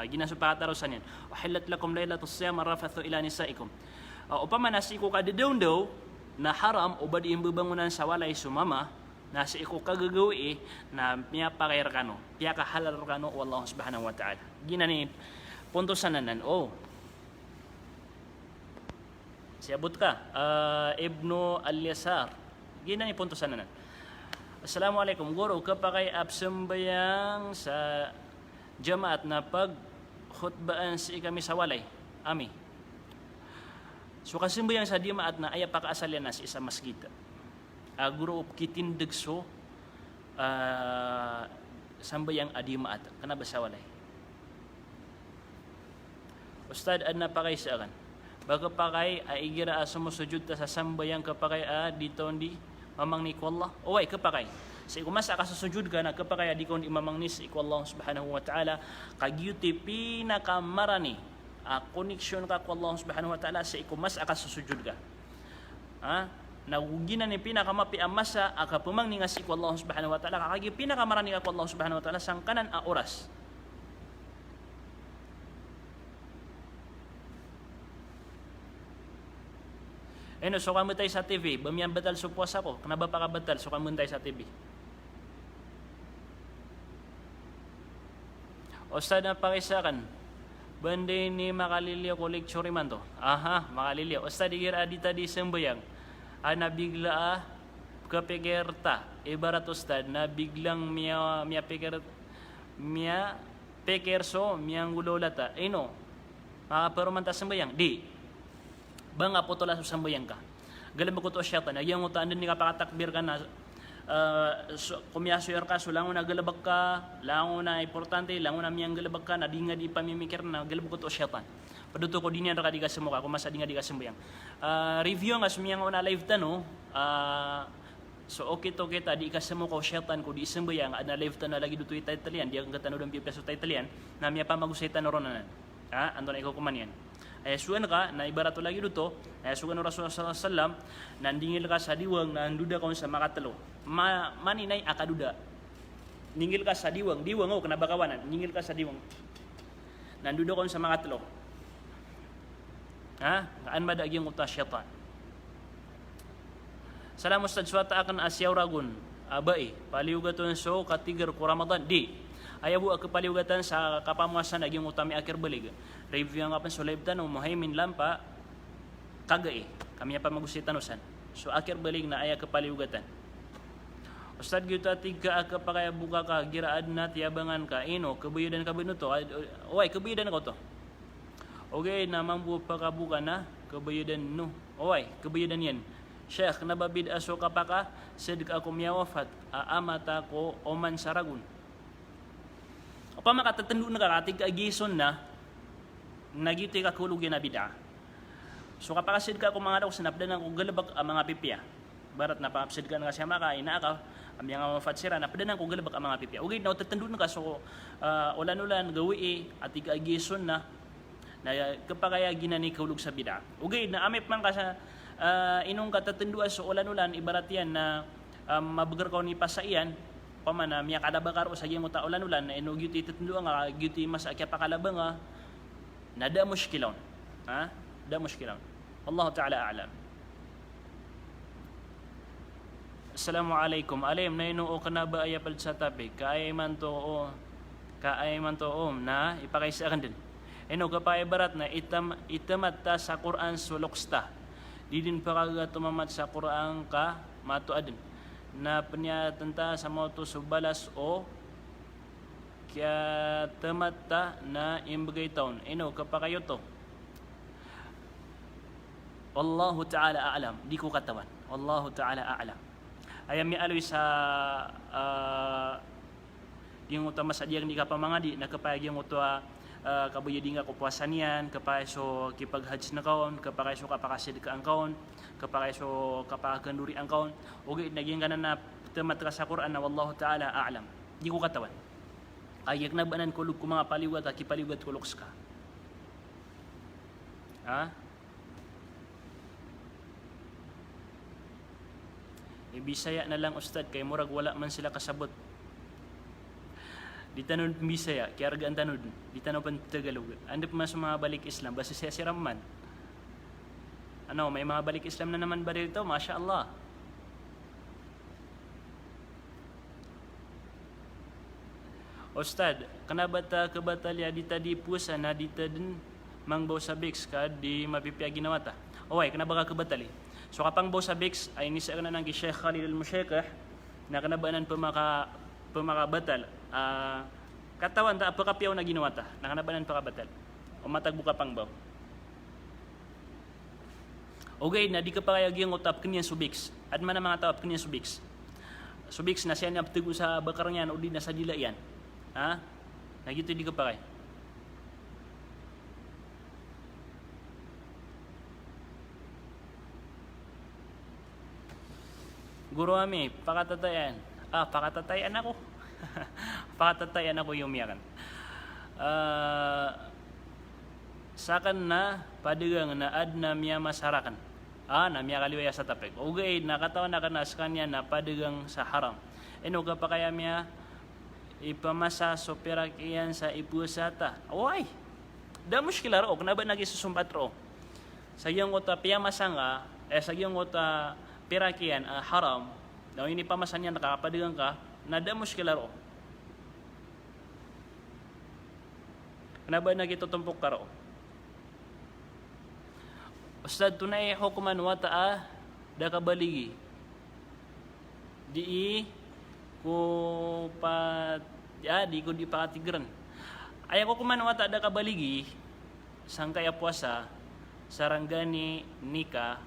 ginaso pakatarosan yan uhillat lakum lailatus siyam arrafathu ila nisaikum upama nasiko ka daw na haram o ba di imbabangunan sa walay sumama na sa iko kagagawi na miya pakayar kano piya kahalal kano wallahu subhanahu wa ta'ala ginani punto sananan siabot ka Ibnu Al-Yasar ginani punto sananan Assalamualaikum guro kapakay absambayang sa jamaat na pag khutbaan si kami sa walay ami so kasimbayang sa jamaat na aya pakaasalyan na sa isa masjid guro kitindig so sambayang adimaat kana ba sa walay Ustad adna pakay sa akan baga pakay igira sumusujud ta sa sambayang kapakay dito di mamang ni ko Allah oy kapakay sa kumasa ka susujud ka na kapakay di ko di mamang ni ko Allah subhanahu wa ta'ala kagyuti pinakamarani connection ka ko Allah subhanahu wa ta'ala sa ikumas aka susujud ka naguginan ni pinakamapi amasa aka pumang ni nga si ko Allah subhanahu wa ta'ala kakagi pinakamarani ka ko Allah subhanahu wa ta'ala sang kanan oras Ano, so kamu tayo sa TV, bamiyan batal sa puasa ko, kanaba pa ka batal, so kamu tayo sa TV. Ustad na pakisakan, bande ni makaliliyo ko lecture man to. Aha, makaliliyo. Ustad igir adita di sembayang, nabigla kapegerta. Ibarat ustad, na biglang miya pekerso, miyang gulolata. No, makaparumanta sembayang. Di, bang apotola sa sembayang ka. Galang ko to syaitan, nagyang utaan din ni kapakatakbir ka na, kumyasoyor ka, so lango na galabag ka, lango na importante, lango na miyang galabag ka, na di nga di pamimikir na, galabag ko to syaitan. Paduto ko din yan raka di ka semuka, kumasa di nga di ka sembayang. Review nga sumiyang una live tano, so okay to kita, di ka semuka syaitan ko, di sembayang, na live tano lagi duto yung title yan, di ang katano ng pipeso title yan, na miya pa magusay tano ron na. Ando na ikaw kuman yan. Suwan ka, na ibarato lagi dito, suwan ng Rasulullah SAW, nandingil ka sa diwang, nanduda ka sa makatalo. Maninay akaduda. Ningil ka sa diwang, o kanabakawanan, ningil ka sa diwang. Nanduda ka sa makatalo. Kaan madagyang utas syaitan. Salam Ustad suwata akan asyaw ragun, abai, paliugatan so katigar ko Ramadan, di. Ayaw ako paliugatan sa kapamuasan naging utami akhir balik. Review nga pa so live tanong, muhaymin lampa, kagay, kami pa magusitanusan. So akhir balik na ayaw kapaliugatan. Ustad gyud atig ka pa kaya buka ka giraad na tiyabangan ka ino kabuyadan ka binuto. Oy, kabuyadan ko to. Okay, namang pa ka buka na kabuyadan no. Oy, kabuyadan yan. Sheikh nababid aso ka pa ka sid ka ako miyawafat aamata ko oman saragun. Pa makatatando na karatig agison na nagiti ka kulugin na bida. So kapakasid ka kung mga daw sinapdan ng galabag ang mga pipya. Barat na pakapsid ka na kasi makain na ka ang mga mafatsira na padanan kung galabag ang mga pipya. Okay, na tatando na ka so ulan-ulan gawi at agison na kapakaya ginani kulug sa bida. Okay, na amip man ka sa inong katatanduan so ulan-ulan ibarat yan na mabagar ka ni pasaian pamana miya kalabakar o sa iyang uta ulan-ulan na inugyuti tatanduan nga gyuti mas akya pakalabang nga nada mushkilon. Da mushkilon. Allah Ta'ala a'lam. Assalamualaikum. Alim na inuo ka na ba ayapal sa topic? Kaay man to na ipakaisa kan din. Eno kapay barat na itamat ta sa Quran suloksta. Di din pa kaga tumamat sa Quran ka matuadin. Na penya tenta sa moto subalas o kaya temata na imbagay taon. Ino kapakayo to. Wallahu ta'ala a'lam. Di ko katawan. Wallahu ta'ala a'lam. Ayam mi aloy sa yung utama sa diyang di ka pamangadi na kapag yung utwa kabuya di nga kupuasan yan kapag so kipag-hajj na kaon kapag so kapakasid ka ang kaon kapag so kapakanduri ang kaon okay naging ganan na temat ka sa Quran na wallahu ta'ala a'lam di ko katawan ayag nagbanan kulog ko mga paliwat kipaliwat kuloks ka Bisaya na lang ustad kay murag wala man sila kasabot. Di tanod Bisaya, kaya ragaan tanod. Di tanod pan Tagalog. Ando pa mas mga balik Islam, basta siya siram man. Ano, may mga balik Islam na naman ba dito? Masya Allah. Ustad, kanabata kabatalya dita di pusa na dita din mangbaw sa biks ka di mapipiyagi na mata. Okay, kanaba ka kabatali. So kapang baw sa biks ay nisa ka na ng Sheikh Khalil al-Mushaykah na kanabaanan pumakabatal. Katawan ta apakapiyaw na ginawa ta. Na kanabaanan pakabatal. O matagbuka pang baw. Okay, na di ka pa kaya giyang utap kanyan subiks. At man ang mga tawap kanyan subiks. Subiks na siya naptigo sa bakar niyan o di na sa dila yan. Nagito di ka pa kaya. Guru ami, pakatatayan. Pakatatayan ako. Pakatatayan ako yung miyakan. Sakan na padigang na ad na miya masarakan. Na miya kaliwaya sa tapik. Okay, nakatawan na kanas kanya na padigang sa haram. Eno ka pa kaya miya ipamasa so perakiyan sa ipusata. Oy! Da mushkila ro, kanaba nagisusumbat ro. Sa iyong utapya masanga, sa giyong ta pirakian haram daw ini pamasan niya nakakapadigang ka nada muskila ro kanaba nagitutumpok ka ro Ustad tunay hukuman wa taa da kabaligi di ko pa di ko di patigran ay hukuman wa taa da kabaligi sangkaya puasa saranggani nika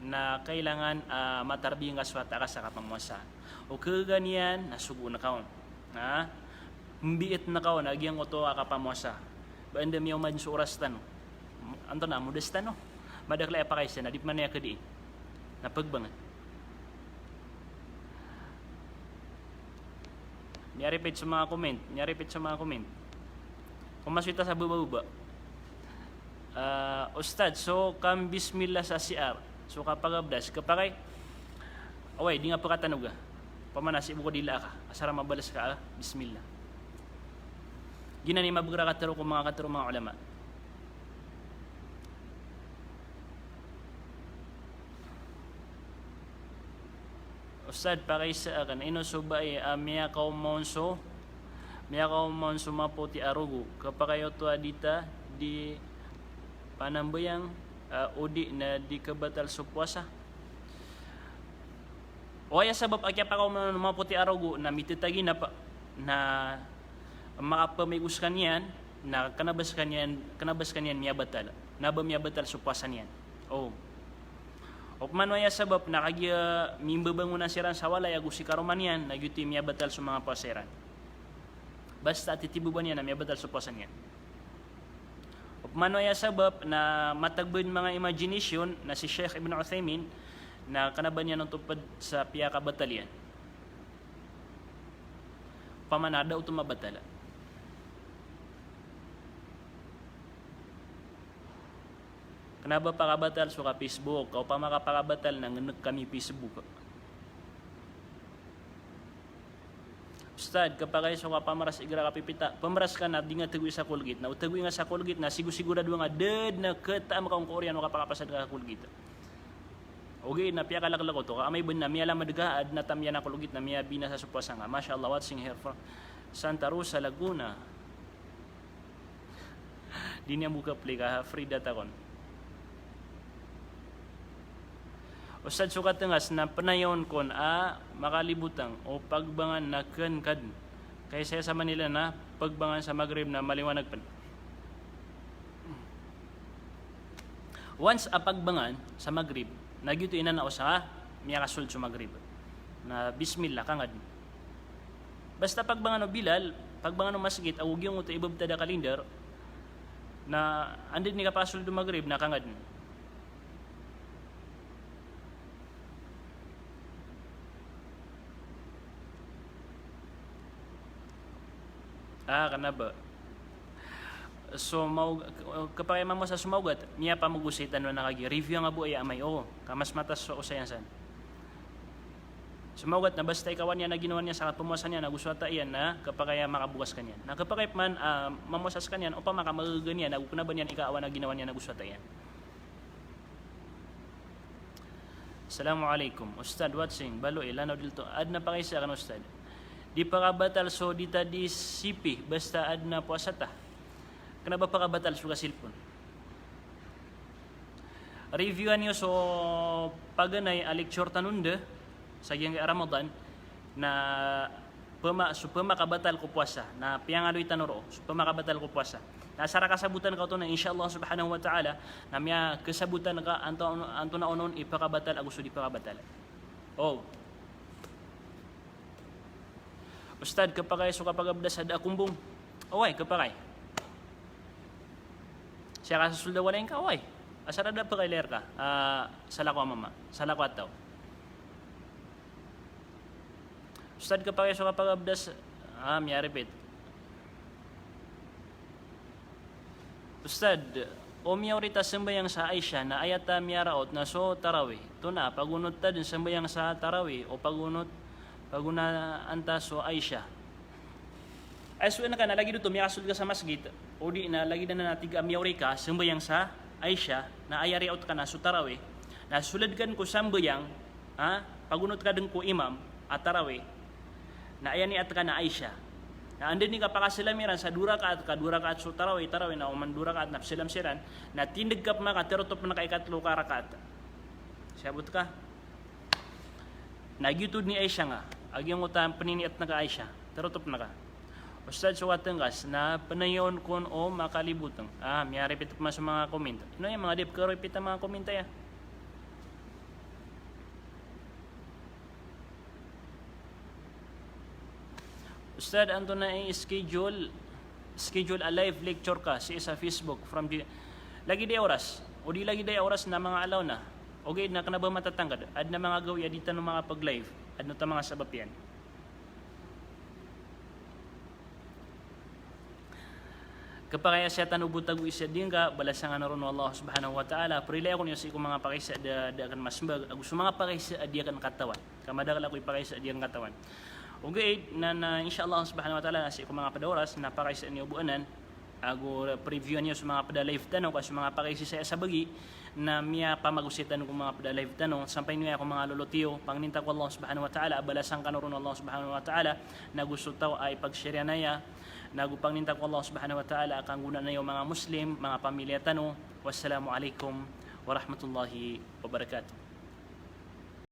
na kailangan matarbiyang aswata ka sa kapamuasa o kaganian nasugo na kaon ha mbiit na kaon agyang oto kapamuasa banda miyaw man sa oras tano anto na mudas tano madakla pa kayo na di man niya kadi napagbangan niya-repeat sa mga comment kung maswita sa buba-buba Ustad so kam bismillah sa CR so kapag abdas kapag away di nga pakatanog pamanasi mo ko dila ka asara mabalas ka bismillah ginani mabugra katero ko mga ulama Ustad pakay sa akin ino subay miya kaw monso maputi arugo kapag kayo to adita di panambayang udi na di kabatal sa puasa o kaya sabab akya pa kaw maputi arugo na mititagi na makapamigus kanyan na kanabas kanyan miya batal naba miya batal sa puasa niyan o manwaya sabab nakagya mimbabangunan siran sa walay agusi karuman yan nagyuti miya batal sa mga puaseran basta titibuban yan na miya batal sa puasan yan o manwaya sabab na matagbin mga imagination na si Sheikh Ibn Uthaymin na kanaban yan ang tupad sa piyaka batalyan pamanada o tumabatala kanaba pakabatal so ka Facebook o pa makapakabatal nang kami Facebook Ustad kapag kayo so ka pamaras igra ka pipita pamaras ka na di nga tagwi sa Colgate na utagwi nga sa Colgate na sigurado nga dead na kataam ka Koreano ka pakapasad ka Colgate okay na piya kalaklako to ka amay ben na miya lang madgaad na tamya na Colgate na miya bina sa supasa nga mashallah watching here from Santa Rosa Laguna di niya buka play ka free data kon Ustad sukat tengas na panayon kon makalibutang o pagbangan na kenkad kaya saya sa Manila na pagbangan sa Maghrib na maliwanag pan once pagbangan sa Maghrib nagyuto ina na usa miya kasul sa Maghrib na bismillah kangad basta pagbangan o Bilal pagbangan o masjid awug yung uto ibabta da kalendar na andin ni kapasul do Maghrib na kangad kanaba so kapag mo sa sumaugat niya pa magusitan na nakagi review nga buhay amay kamas matas so usayan san sumaugat na basta ikawan niya na ginawa niya sa pumuasan niya na gusto ata iyan na kapag kaya makabukas kanyan na kapag man mamusas kanyan o pa makamagagan yan na ba niyan ikaawan na ginawa niya na gusto ata iyan Assalamualaikum Ustad watching balo ilanaw dito ad na pa kayo sa akin Ustad di pakabatal so dita di sipi basta ad na puasata kanaba pakabatal so kasilpon reviewan niyo so paganay lecture tanunda sa giyang Ramadan na pemakabatal ko puasa na piyangaloy tanoro so pemakabatal ko puasa nasara kasabutan ka to na insyaallah subhanahu wa ta'ala na miya kasabutan ka anto na onon ipakabatal agusto di pakabatal Ustad kapag so kapag abdas ada kumbong away kapag siya kasasulda wala yung kaway asara da pa kay ler ka salakwa mama salakwa taw Ustad kapag so kapag abdas miya repeat Ustad o miya orita sembayang sa Aisha na ayata miya raot na so tarawih to na pagunot ta din sembayang sa tarawih o pagunot paguna anta so Aisha ay so na ka nalagi dito miya kasul ka sa masjid o di na lagi na natiga miya orika sembayang sa Aisha na ayari out ka na so tarawih Nasuladkan ko sambayang, pagunot ka din ko imam at tarawih, na ayan ni at ka na Aisha. Na andin ni kapakasilamiran sa dura ka at so tarawih na uman dura ka at napsilam-siran, na tindig ka maka terotop na kaikatlo ka rakat. Siyabot ka. Nagyutod ni Aisha nga, agyang utang paniniat na ka Aisha, terotop na ka. Ustad sa watanggas na panayon kon o makalibutang. May repeat pa sa mga komento. Ano yung mga dip ka repeat ang mga komento ya? Ustad, anto na i-schedule a live lecture ka sa Facebook from the lagi day oras o di lagi day oras na mga alaw na okay na kanaba matatangkad ad na mga gawya dito no mga pag-live ad no ta mga sabapyan. Kapag siya tanubutag isa din ka balasangan na ron Allah subhanahu wa ta'ala prilay ako niyo sa ikong mga pakisa da kan masbag gusto mga pakisa di kan katawan kamadakal ako ipakisa di kan katawan. Okay, na inshallah subhanahu wa ta'ala sa ikong mga padaoras na pakisa niyo buanan ago preview niyo sa mga pada-live tanong kasi mga pakisa sa bagi na miya pamagusitan ko mga pada-live tanong sampay niyo ako mga lolotiyo pangninta ko Allah subhanahu wa ta'ala balasang kanuron Allah subhanahu wa ta'ala na gusto taw ay pag-share na ya nagupang ninta ko Allah subhanahu wa ta'ala kang guna na yung mga Muslim mga pamilya tanong wassalamu alaikum warahmatullahi wabarakatuh.